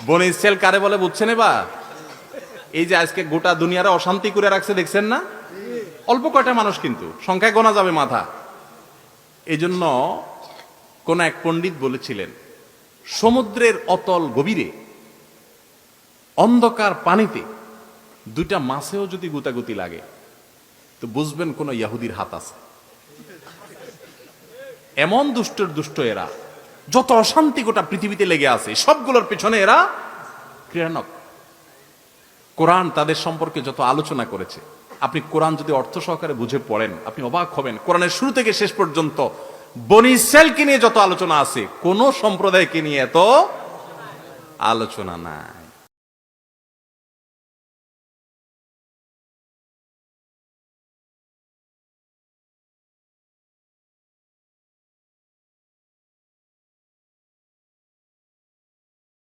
বনি ইসরাইল কারে বলে বুঝছেন? এবার এই যে আজকে গোটা দুনিয়ারে অশান্তি করে রাখছে দেখছেন না? অল্প কয়টা মানুষ, কিন্তু সংখ্যায় গোনা যাবে মাথা। এই জন্য কোন এক পণ্ডিত বলেছিলেন, সমুদ্রের অতল গভীরে অন্ধকার পানিতে দুইটা মাছেও যদি গুতাগুতি লাগে তো বুঝবেন কোন ইহুদির হাত আছে। এমন দুষ্টর দুষ্ট এরা, যত অশান্তি গোটা পৃথিবীতে লেগে আছে সবগুলোর পেছনে এরা ক্রীড়ানক। কোরআন তাদের সম্পর্কে যত আলোচনা করেছে, আপনি কোরআন যদি অর্থ সহকারে বুঝে পড়েন আপনি অবাক হবেন। কোরআনের শুরু থেকে শেষ পর্যন্ত বনি ইসরাইলকে নিয়ে যত আলোচনা আছে, কোন সম্প্রদায়কে নিয়ে এত আলোচনা নাই।